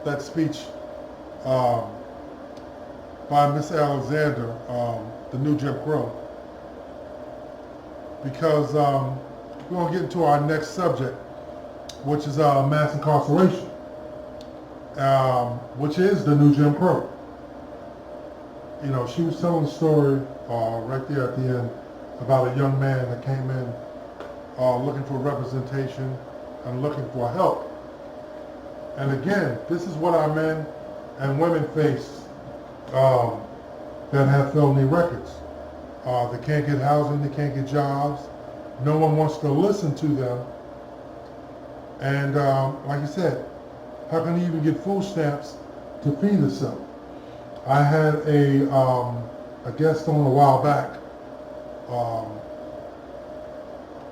that speech um, by Miss Alexander, the new Jim Crow, because we're going to get into our next subject, which is mass incarceration, which is the new Jim Crow. You know, she was telling a story right there at the end about a young man that came in looking for representation and looking for help. And again, this is what our men and women face that have felony records. They can't get housing, they can't get jobs. No one wants to listen to them. And like I said, how can you even get food stamps to feed herself? I had a guest on a while back,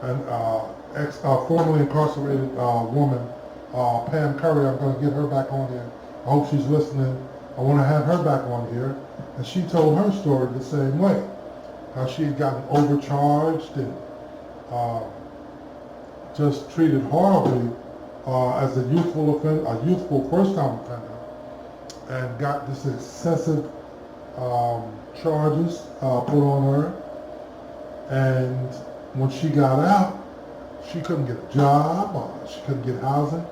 an formerly incarcerated woman, Pam Curry. I'm going to get her back on here. I hope she's listening. I want to have her back on here. And she told her story the same way. How she had gotten overcharged and just treated horribly as a youthful first-time offender, and got this excessive charges put on her. And when she got out, she couldn't get a job, she couldn't get housing.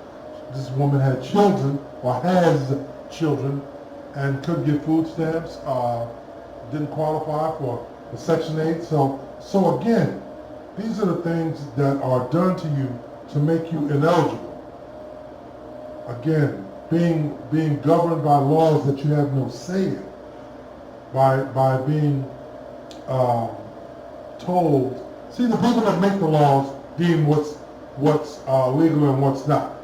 This woman had children, or has children, and couldn't get food stamps, didn't qualify for the Section 8. So again, these are the things that are done to you to make you ineligible. Again, being governed by laws that you have no say in, by being told. See, the people that make the laws deem what's legal and what's not.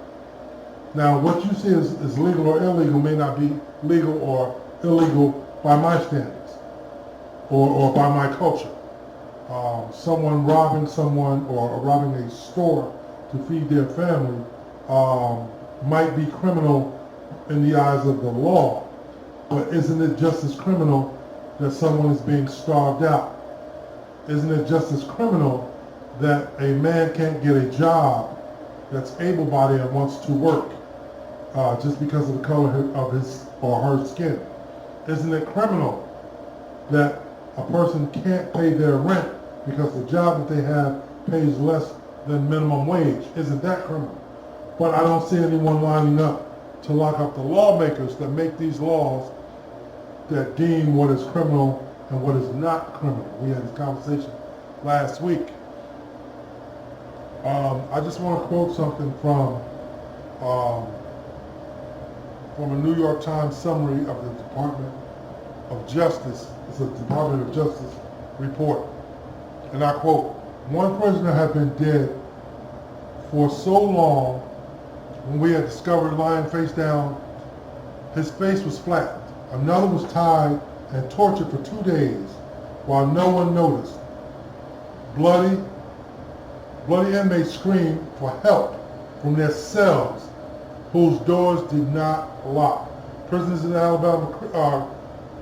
Now, what you see is legal or illegal may not be legal or illegal by my standards or by my culture. Someone robbing someone or robbing a store to feed their family might be criminal in the eyes of the law, but isn't it just as criminal that someone is being starved out? Isn't it just as criminal that a man can't get a job that's able-bodied and wants to work just because of the color of his or her skin? Isn't it criminal that a person can't pay their rent because the job that they have pays less than minimum wage? Isn't that criminal? But I don't see anyone lining up to lock up the lawmakers that make these laws that deem what is criminal and what is not criminal. We had this conversation last week. I just want to quote something from a New York Times summary of the Department of Justice. It's a Department of Justice report. And I quote, "One prisoner had been dead for so long when we had discovered lying face down, his face was flattened. Another was tied and tortured for 2 days while no one noticed. Bloody inmates screamed for help from their cells whose doors did not lock. Prisoners in the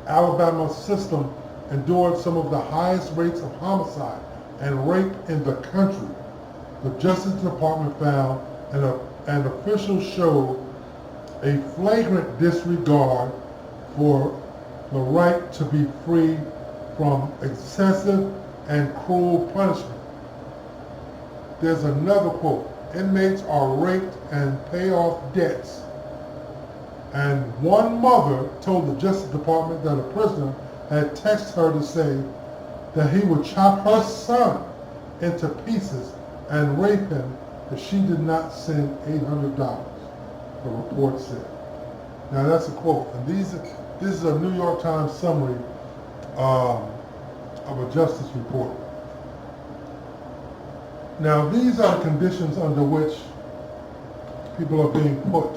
Alabama system endured some of the highest rates of homicide and rape in the country. The Justice Department found and officials showed a flagrant disregard for the right to be free from excessive and cruel punishment." There's another quote. "Inmates are raped and pay off debts." And one mother told the Justice Department that a prisoner had texted her to say that he would chop her son into pieces and rape him if she did not send $800, the report said. Now that's a quote. And this is a New York Times summary of a justice report. Now these are conditions under which people are being put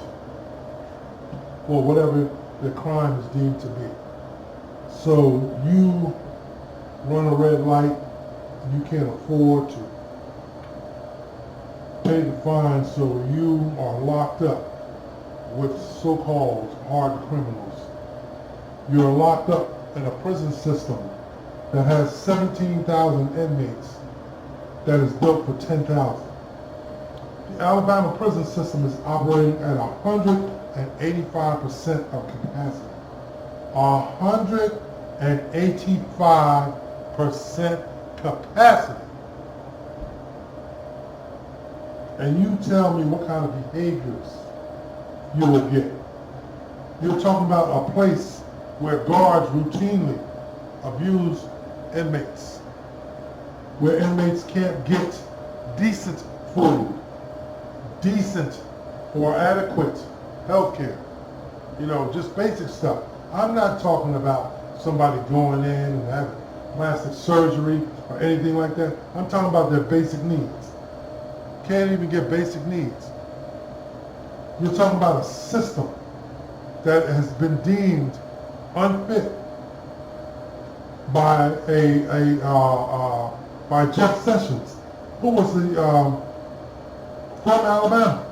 for whatever the crime is deemed to be. So you run a red light and you can't afford to pay the fine, so you are locked up with so-called hard criminals. You're locked up in a prison system that has 17,000 inmates that is built for 10,000. Alabama prison system is operating at 185% of capacity. 185% capacity. And you tell me what kind of behaviors you will get. You're talking about a place where guards routinely abuse inmates, where inmates can't get decent food, decent or adequate health care, just basic stuff. I'm not talking about somebody going in and having plastic surgery or anything like that. I'm talking about their basic needs. Can't even get basic needs. You're talking about a system that has been deemed unfit by by Jeff Sessions, who was from Alabama.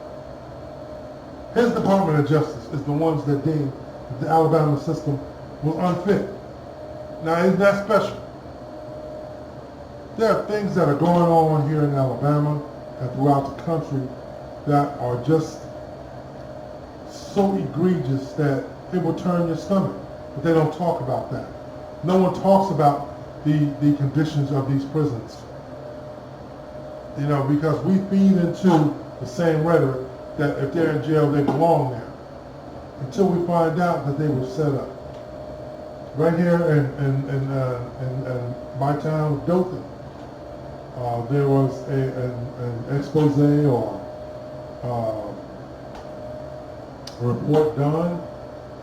His Department of Justice is the ones that deemed that the Alabama system was unfit. Now, isn't that special? There are things that are going on here in Alabama and throughout the country that are just so egregious that it will turn your stomach. But they don't talk about that. No one talks about the conditions of these prisons. Because we feed into the same rhetoric that if they're in jail, they belong there. Until we find out that they were set up. Right here in my town of Dothan, there was an expose or a report done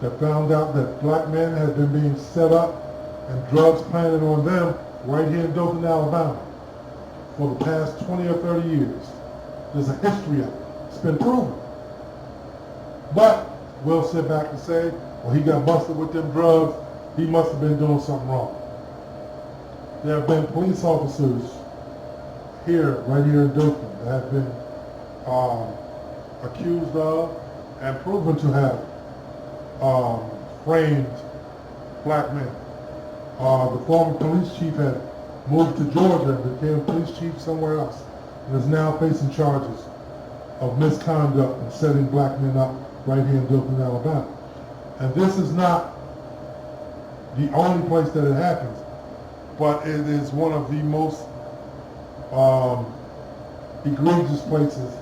that found out that black men had been being set up and drugs planted on them right here in Dothan, Alabama for the past 20 or 30 years. There's a history of it. It's been proven. But we'll sit back and say, well, he got busted with them drugs. He must have been doing something wrong. There have been police officers right here in Dothan that have been accused of and proven to have framed black men. The former police chief had moved to Georgia and became a police chief somewhere else and is now facing charges of misconduct and setting black men up right here in Dothan, Alabama. And this is not the only place that it happens, but it is one of the most egregious places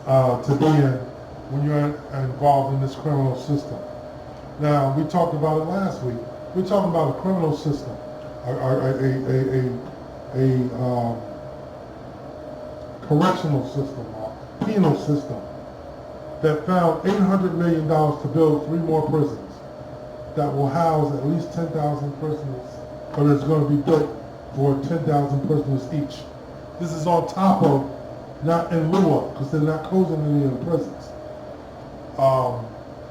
to be in when you're involved in this criminal system. Now, we talked about it last week. We're talking about a criminal system, a correctional system, or penal system that found $800 million to build 3 more prisons that will house at least 10,000 prisoners, or it's going to be built for 10,000 prisoners each. This is on top of, not in lieu of, because they're not closing any of the prisons.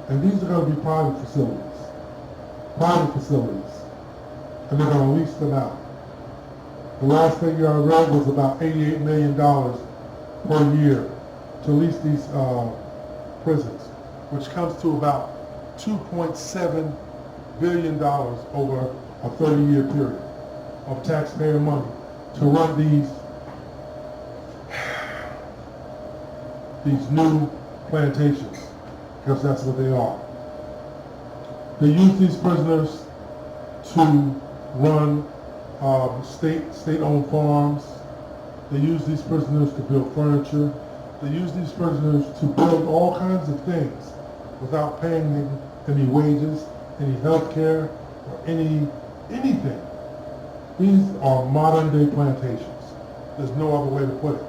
And these are going to be private facilities. And they're going to lease them out. The last figure I read was about $88 million per year to lease these prisons, which comes to about $2.7 billion over a 30-year period of taxpayer money to run these new plantations, because that's what they are. They use these prisoners to run state-owned farms. They use these prisoners to build furniture. They use these prisoners to build all kinds of things without paying them any wages, any health care, or anything. These are modern-day plantations. There's no other way to put it.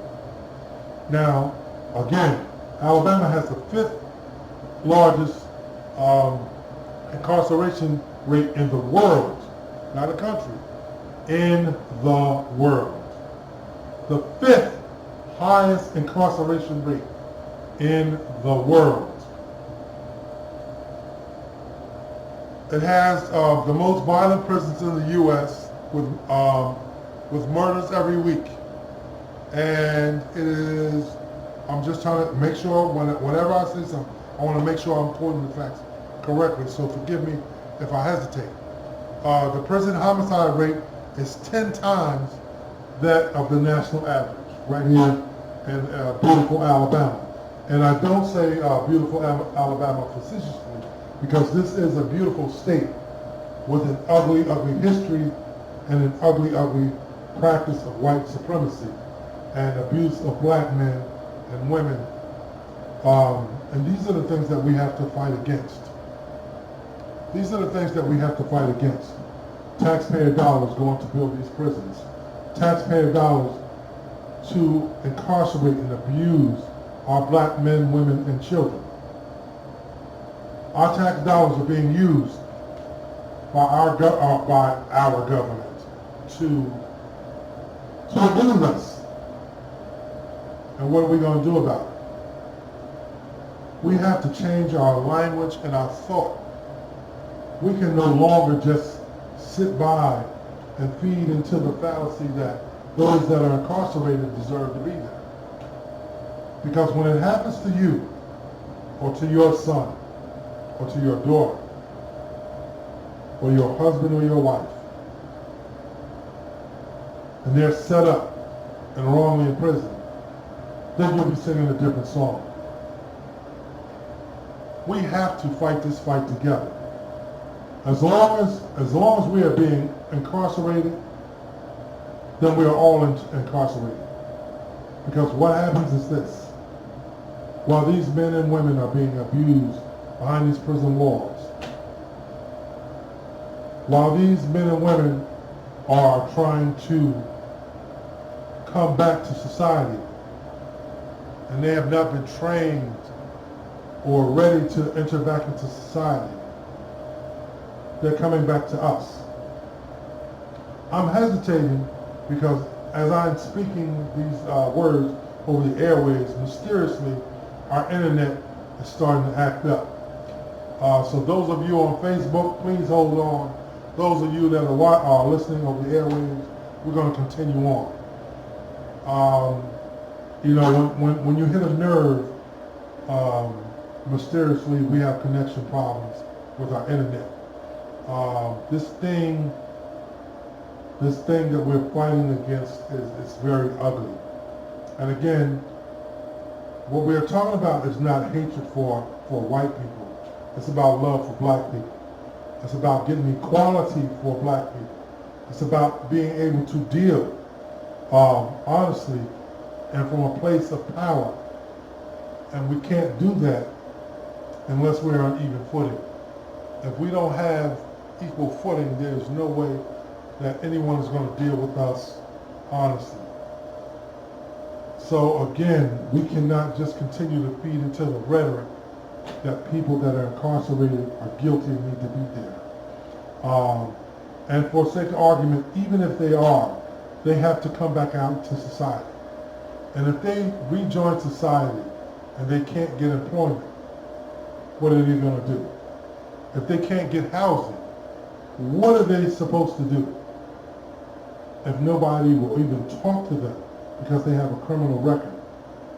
Now, again, Alabama has the 5th largest incarceration rate in the world, not a country, in the world. The 5th highest incarceration rate in the world. It has the most violent prisons in the U.S. with murders every week. And it is, I'm just trying to make sure, whenever I say something, I want to make sure I'm quoting the facts correctly, so forgive me if I hesitate. The prison homicide rate is 10 times that of the national average, right here in beautiful Alabama. And I don't say beautiful Alabama facetiously, because this is a beautiful state with an ugly, ugly history and an ugly, ugly practice of white supremacy and abuse of black men and women. And these are the things that we have to fight against. These are the things that we have to fight against. Taxpayer dollars going to build these prisons. Taxpayer dollars to incarcerate and abuse our black men, women, and children. Our tax dollars are being used by our government to abuse us. And what are we going to do about it? We have to change our language and our thought. We can no longer just sit by and feed into the fallacy that those that are incarcerated deserve to be there. Because when it happens to you, or to your son, or to your daughter, or your husband or your wife, and they're set up and wrongly in prison, then you'll be singing a different song. We have to fight this fight together. As long as we are being incarcerated, then we are all incarcerated. Because what happens is this: while these men and women are being abused behind these prison walls, while these men and women are trying to come back to society, and they have not been trained or ready to enter back into society, they're coming back to us. I'm hesitating because as I'm speaking these words over the airways, mysteriously our internet is starting to act up. So those of you on Facebook, please hold on. Those of you that are listening over the airwaves, we're going to continue on. You know, when you hit a nerve, mysteriously we have connection problems with our internet. This thing that we're fighting against is very ugly. And again, what we're talking about is not hatred for white people. It's about love for black people. It's about getting equality for black people. It's about being able to deal honestly and from a place of power. And we can't do that unless we're on even footing. If we don't have equal footing, there's no way that anyone is going to deal with us honestly. So again, we cannot just continue to feed into the rhetoric that people that are incarcerated are guilty and need to be there. And for sake of argument, even if they are, they have to come back out to society. And if they rejoin society and they can't get employment, what are they going to do? If they can't get housing, what are they supposed to do? If nobody will even talk to them because they have a criminal record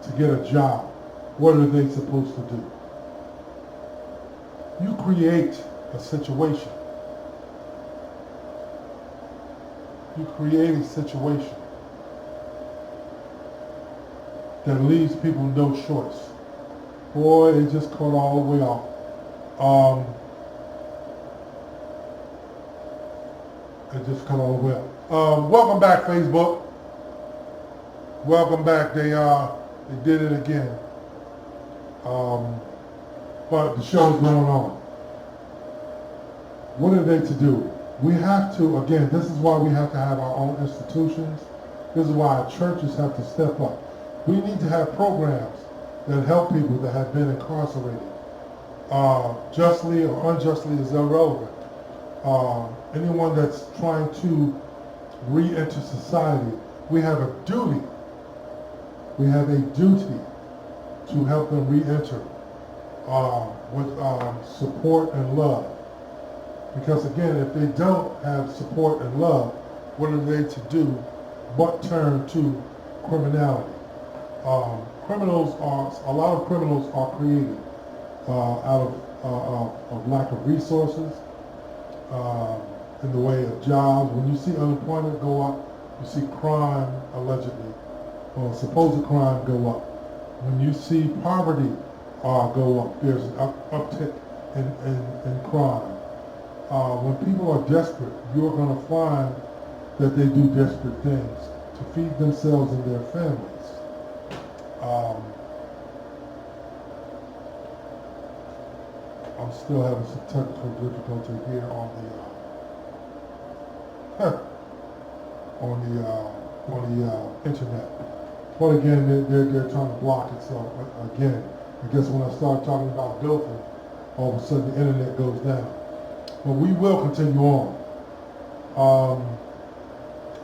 to get a job, what are they supposed to do? You create a situation. You create a situation that leaves people no choice. Boy, it just caught all the way off. It just cut all the way off. Welcome back, Facebook. Welcome back. They did it again. But the show's going on. What are they to do? We have to, again, this is why we have to have our own institutions. This is why our churches have to step up. We need to have programs that help people that have been incarcerated. Justly or unjustly is irrelevant. Anyone that's trying to re-enter society, we have a duty. We have a duty to help them re-enter with support and love. Because again, if they don't have support and love, what are they to do but turn to criminality? A lot of criminals are created out of lack of resources, in the way of jobs. When you see unemployment go up, you see crime allegedly or supposed crime go up. When you see poverty go up, there's an uptick in crime. When people are desperate, you're going to find that they do desperate things to feed themselves and their families. I'm still having some technical difficulty here on the internet. But again, they're trying to block it. So again, I guess when I start talking about building, all of a sudden the internet goes down. But we will continue on.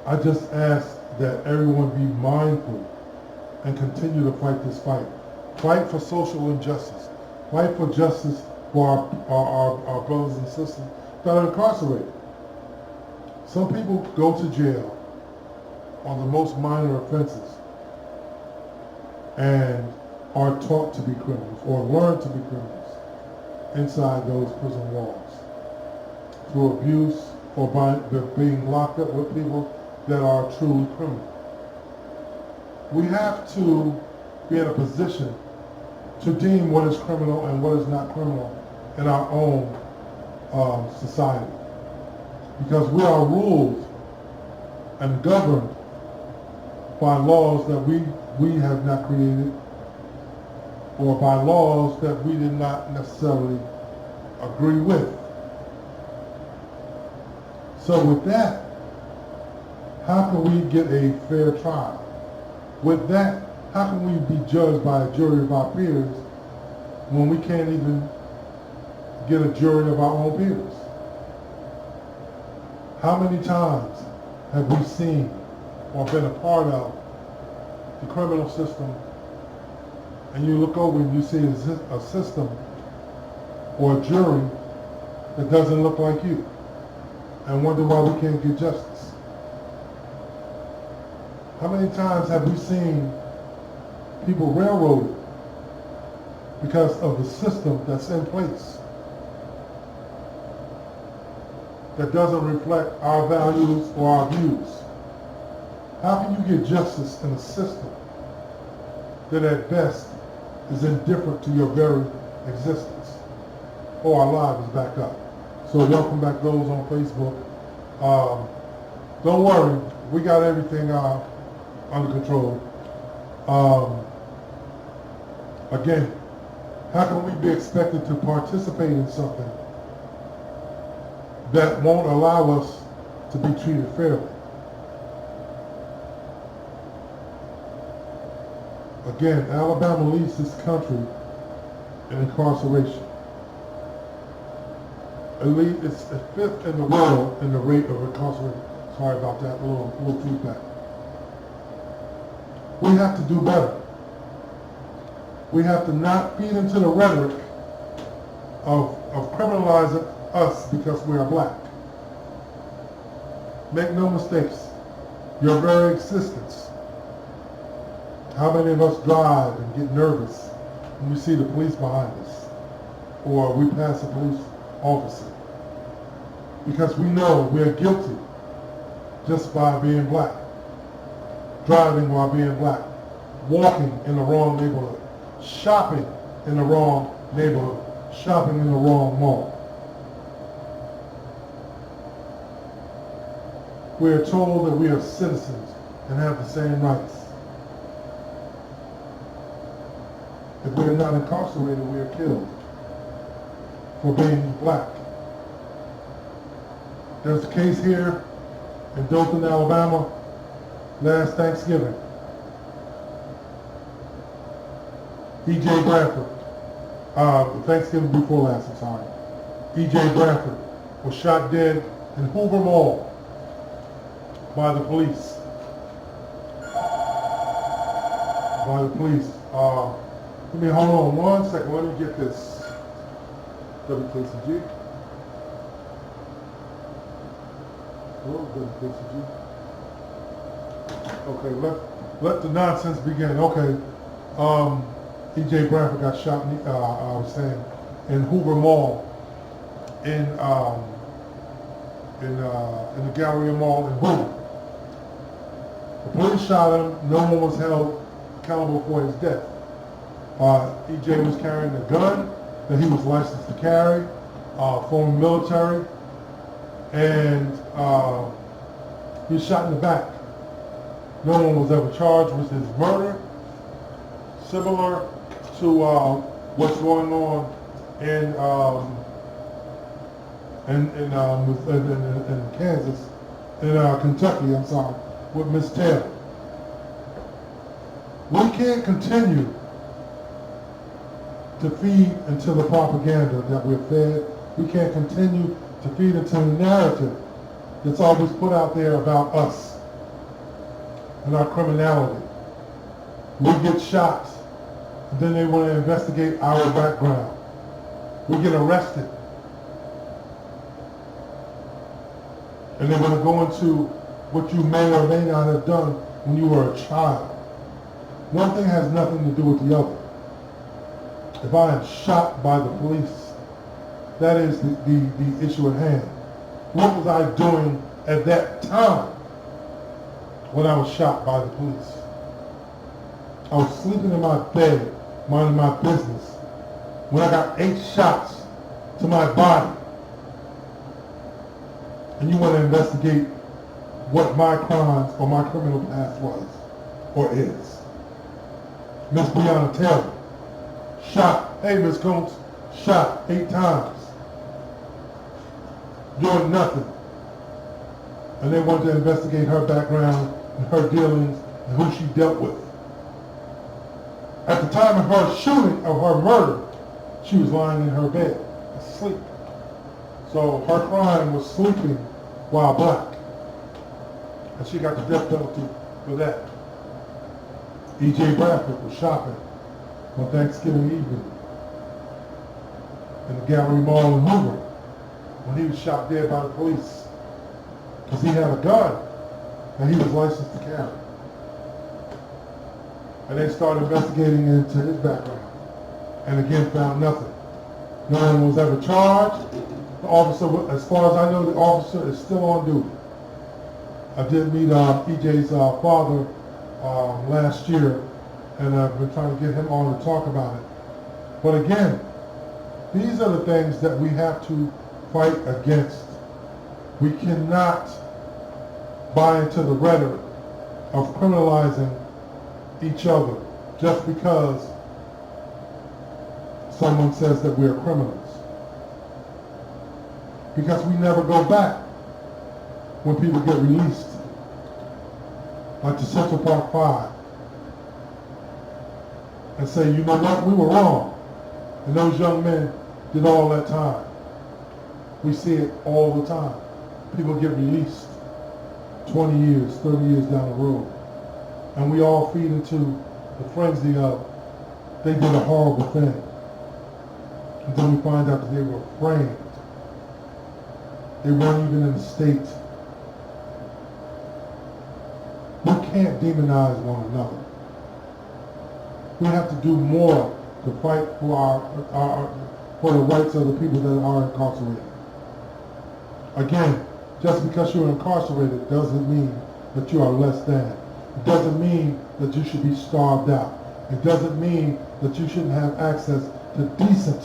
I just ask that everyone be mindful and continue to fight this fight. Fight for social injustice. Fight for justice for our brothers and sisters that are incarcerated. Some people go to jail on the most minor offenses and are taught to be criminals or learn to be criminals inside those prison walls through abuse or by being locked up with people that are truly criminal. We have to be in a position to deem what is criminal and what is not criminal in our own society. Because we are ruled and governed by laws that we have not created, or by laws that we did not necessarily agree with. So with that, how can we get a fair trial? With that, how can we be judged by a jury of our peers when we can't even get a jury of our own peers? How many times have we seen or been a part of the criminal system, and you look over and you see a system or a jury that doesn't look like you, and wonder why we can't get justice? How many times have we seen people railroaded because of the system that's in place that doesn't reflect our values or our views? How can you get justice in a system that at best is indifferent to your very existence? Oh, our live is back up. So welcome back those on Facebook. Don't worry, we got everything under control. Again, how can we be expected to participate in something that won't allow us to be treated fairly? Again, Alabama leads this country in incarceration. It's fifth in the world in the rate of incarceration. Sorry about that, a little feedback. We have to do better. We have to not feed into the rhetoric of criminalizing us because we are black. Make no mistakes, your very existence. How many of us drive and get nervous when we see the police behind us, or we pass a police officer? Because we know we're guilty just by being black, driving while being black, walking in the wrong neighborhood, shopping in the wrong neighborhood, shopping in the wrong mall. We are told that we are citizens and have the same rights. If we are not incarcerated, we are killed for being black. There's a case here in Dothan, Alabama, last Thanksgiving. E.J. Bradford, Thanksgiving before last, I'm sorry. E.J. Bradford was shot dead in Hoover Mall by the police. Let me hold on one second. Let me get this. WKCG. Hello, WKCG. Okay, let the nonsense begin. Okay, E.J. Bradford got shot. I was saying in Hoover Mall, in the Galleria Mall in Hoover. The police shot him. No one was held accountable for his death. EJ was carrying a gun that he was licensed to carry, former military, and he was shot in the back. No one was ever charged with his murder, similar to what's going on in Kansas, in Kentucky, I'm sorry, with Miss Taylor. We can't continue to feed into the propaganda that we're fed. We can't continue to feed into the narrative that's always put out there about us and our criminality. We get shot, and then they want to investigate our background. We get arrested, and they want to go into what you may or may not have done when you were a child. One thing has nothing to do with the other. If I am shot by the police, that is the issue at hand. What was I doing at that time when I was shot by the police? I was sleeping in my bed, minding my business, when I got 8 shots to my body. And you want to investigate what my crimes or my criminal past was or is. Miss Breonna Taylor, shot. Hey, Miss Combs, shot 8 times. Doing nothing. And they wanted to investigate her background and her dealings and who she dealt with. At the time of her shooting, of her murder, she was lying in her bed, asleep. So her crime was sleeping while black. And she got the death penalty for that. E.J. Bradford was shopping on Thanksgiving evening in the Gallery Mall in Hoover when he was shot dead by the police because he had a gun that he was licensed to carry. And they started investigating into his background and again found nothing. No one was ever charged. The officer, as far as I know, the officer is still on duty. I did meet EJ's father last year, and I've been trying to get him on to talk about it. But again, these are the things that we have to fight against. We cannot buy into the rhetoric of criminalizing each other just because someone says that we're criminals. Because we never go back when people get released. Like the Central Park 5. And say, you know what, we were wrong. And those young men did all that time. We see it all the time. People get released 20 years, 30 years down the road. And we all feed into the frenzy of they did a horrible thing. And then we find out that they were framed. They weren't even in the state. We can't demonize one another. We have to do more to fight for the rights of the people that are incarcerated. Again, just because you're incarcerated doesn't mean that you are less than. It doesn't mean that you should be starved out. It doesn't mean that you shouldn't have access to decent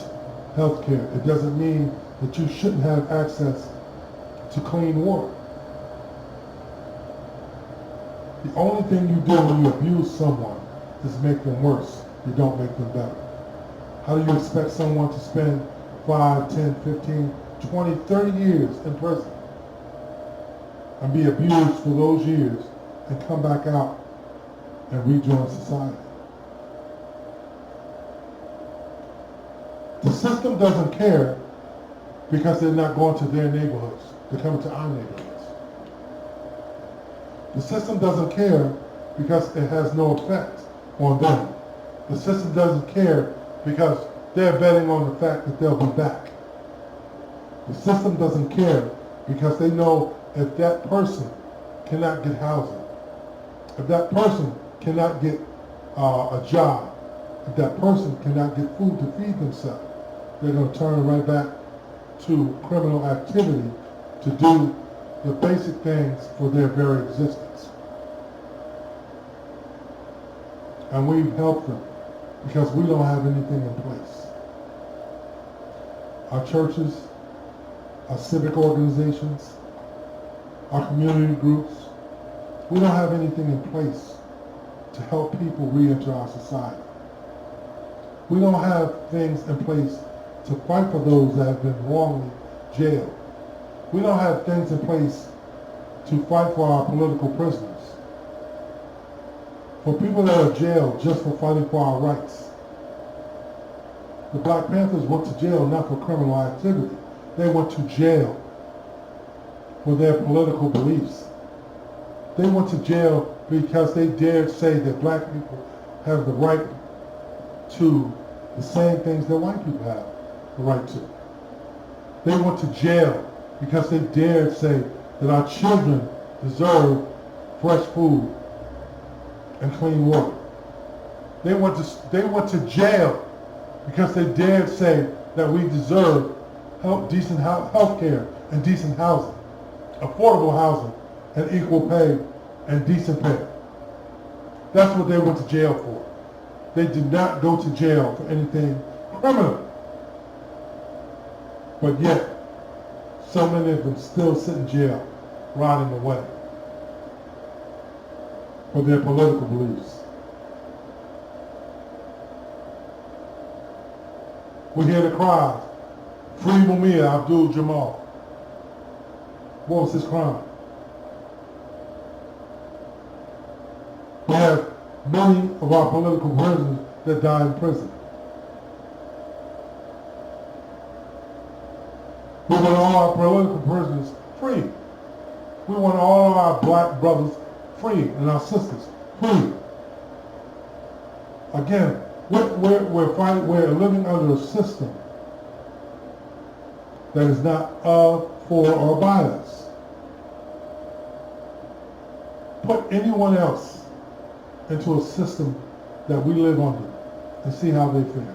health care. It doesn't mean that you shouldn't have access to clean water. The only thing you do when you abuse someone is make them worse. You don't make them better. How do you expect someone to spend 5, 10, 15, 20, 30 years in prison and be abused for those years and come back out and rejoin society? The system doesn't care because they're not going to their neighborhoods. They're coming to our neighborhoods. The system doesn't care because it has no effect on them. The system doesn't care because they're betting on the fact that they'll be back. The system doesn't care because they know if that person cannot get housing, if that person cannot get a job, if that person cannot get food to feed themselves, they're going to turn right back to criminal activity to do the basic things for their very existence. and we've helped them because we don't have anything in place. Our churches, our civic organizations, our community groups, we don't have anything in place to help people re-enter our society. We don't have things in place to fight for those that have been wrongly jailed. We don't have things in place to fight for our political prisoners. For people that are jailed just for fighting for our rights. The Black Panthers went to jail not for criminal activity. They went to jail for their political beliefs. They went to jail because they dared say that black people have the right to the same things that white people have the right to. They went to jail because they dared say that our children deserve fresh food and clean water. They went to jail because they dared say that we deserve decent health care and decent housing, affordable housing, and equal pay and decent pay. That's what they went to jail for. They did not go to jail for anything criminal. But yet, so many of them still sit in jail, rotting away for their political beliefs. We hear the cries, free Mumia Abdul-Jamal. What was his crime? We have many of our political prisoners that die in prison. We want all our political prisoners free. We want all of our black brothers free and our sisters free. Again, we're living under a system that is not of, for, or by us. Put anyone else into a system that we live under and see how they fare.